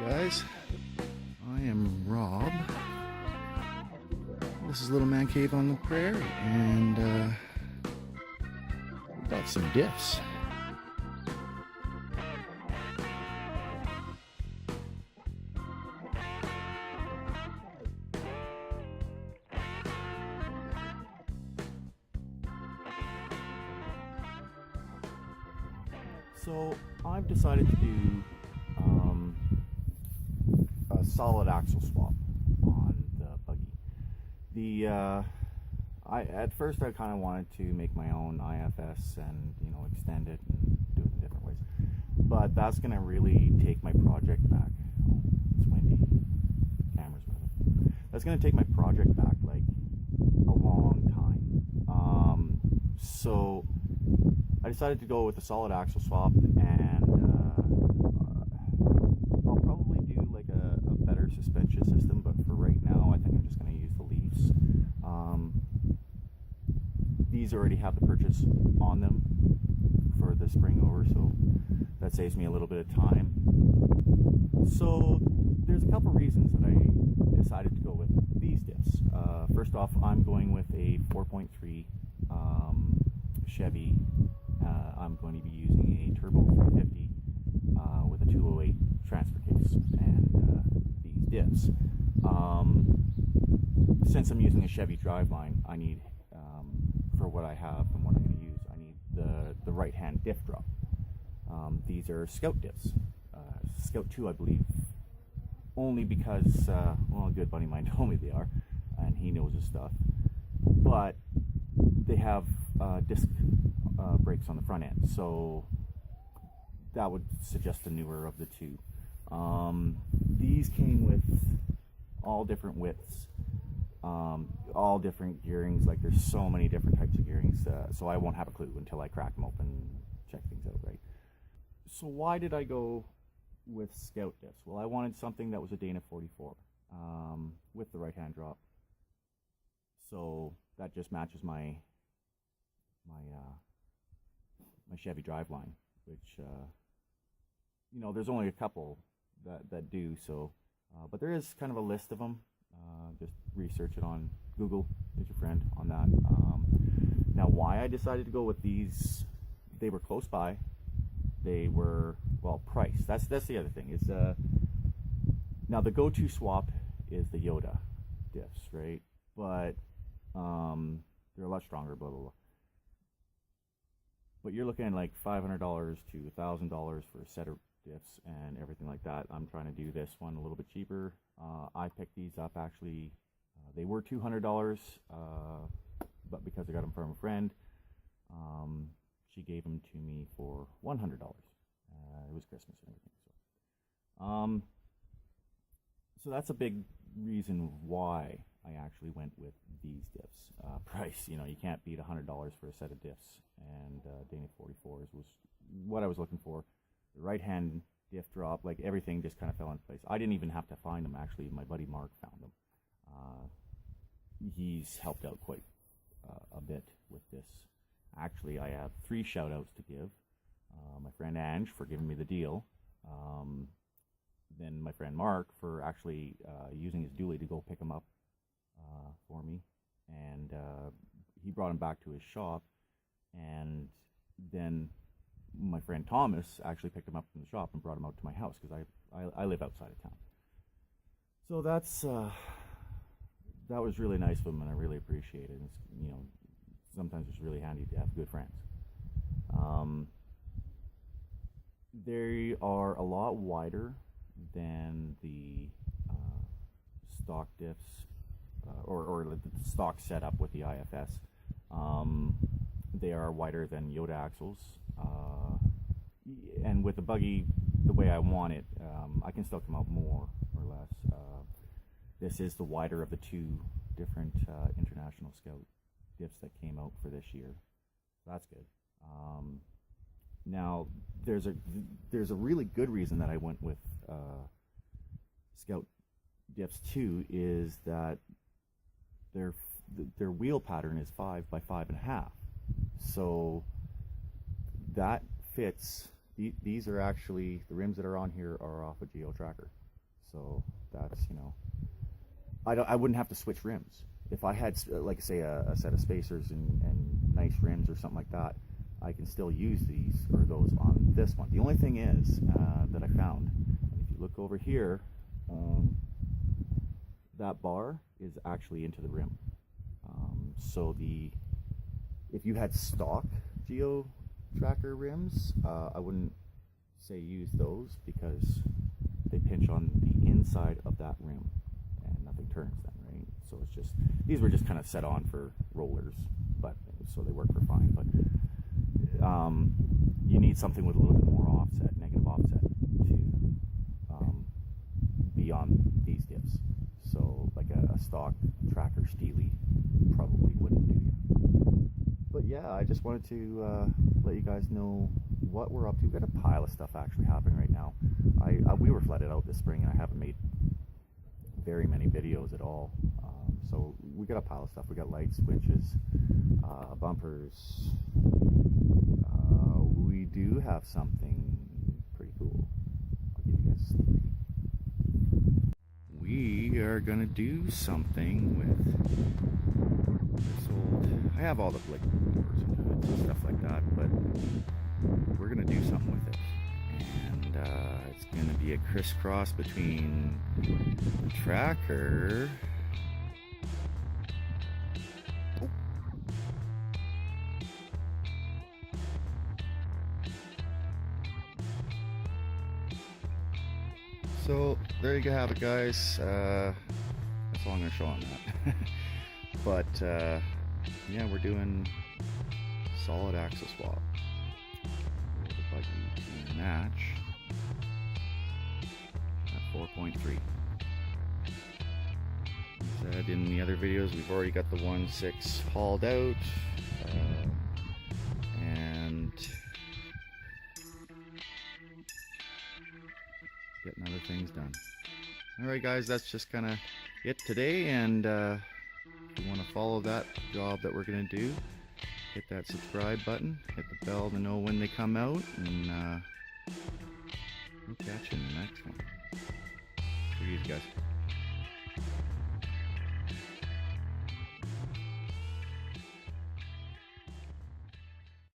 Guys, I am Rob. This is Little Man Cave on the Prairie, and we've got some diffs. So I've decided to do a solid axle swap on the buggy. At first I kind of wanted to make my own IFS and extend it and do it in different ways, but that's going to really take my project back. Oh, it's windy. Camera's moving. That's going to take my project back like a long time. So I decided to go with a solid axle swap, and I'll probably do like a better suspension system, but for right now I think I'm just going to use the leaves. These already have the purchase on them for the spring over, so that saves me a little bit of time. So there's a couple reasons that I decided to go with these diffs. First off, I'm going with a 4.3 Chevy. I'm going to be using a turbo 350 with a 208 transfer case and these diffs. Since I'm using a Chevy driveline, I need, for what I have and what I'm going to use, I need the right-hand diff drop. These are Scout diffs. Scout 2, I believe, only because, well, a good buddy of mine told me they are, and he knows his stuff. But they have disc brakes on the front end, so that would suggest the newer of the two. These came with all different widths, all different gearings. Like, there's so many different types of gearings, so I won't have a clue until I crack them open and check things out, right? So why did I go with Scout diffs? Well, I wanted something that was a Dana 44 with the right-hand drop, so that just matches my Chevy driveline, which there's only a couple that do so, but there is kind of a list of them. Just research it on Google, is your friend on that. Now, why I decided to go with these, they were close by, they were well priced. That's the other thing is now the go-to swap is the Yoda diffs, right? But they're a lot stronger, blah blah blah. But you're looking at like $500 to $1,000 for a set of diffs and everything like that. I'm trying to do this one a little bit cheaper. I picked these up actually. They were $200, but because I got them from a friend, she gave them to me for $100. It was Christmas and everything. So that's a big reason why I actually went with these diffs. Price, you can't beat $100 for a set of diffs, and Dana 44s was what I was looking for. The right-hand diff drop, like everything just kind of fell into place. I didn't even have to find them, actually. My buddy Mark found them. He's helped out quite a bit with this. Actually, I have 3 shout-outs to give. My friend Ange for giving me the deal. Then my friend Mark for actually using his dually to go pick him up for me, and he brought him back to his shop, and then my friend Thomas actually picked him up from the shop and brought him out to my house, because I live outside of town. So that was really nice of him, and I really appreciate it. It's, sometimes it's really handy to have good friends. They are a lot wider than the stock diffs, or the stock setup with the IFS. They are wider than Yoda axles, and with the buggy the way I want it, I can still come out more or less. This is the wider of the 2 different International Scout diffs that came out for this year, so that's good. Now there's a really good reason that I went with Scout diffs too, is that their wheel pattern is 5 by 5.5, so that fits. These are actually, the rims that are on here are off a Tracker. So that's, you know, I wouldn't have to switch rims. If I had, like say, a set of spacers and nice rims or something like that, I can still use these or those on this one. The only thing is that I found, and if you look over here, that bar is actually into the rim. So if you had stock Geo Tracker rims, I wouldn't say use those because they pinch on the inside of that rim and nothing turns then, right? So it's just, these were just kind of set on for rollers, but so they work for fine. But you need something with a little bit more offset, negative offset, to be on these dips. So like a stock Tracker Steely probably wouldn't do you. But yeah, I just wanted to let you guys know what we're up to. We've got a pile of stuff actually happening right now. We were flooded out this spring and I haven't made very many videos at all. So we got a pile of stuff. We got lights, switches, bumpers. We do have something pretty cool. I'll give you guys a sneak peek. We are gonna do something with this old, I have all the like doors and hoods and stuff like that, but we're gonna do something with it. And it's gonna be a crisscross between the Tracker So there you have it, guys. That's all I'm going to show on that. But yeah, we're doing solid axle swap. The buggy to match at 4.3. Said in the other videos, we've already got the 1.6 hauled out, and getting other things done. Alright guys, that's just kind of it today, and if you want to follow that job that we're going to do, hit that subscribe button, hit the bell to know when they come out, and we'll catch you in the next one. Take it easy, guys.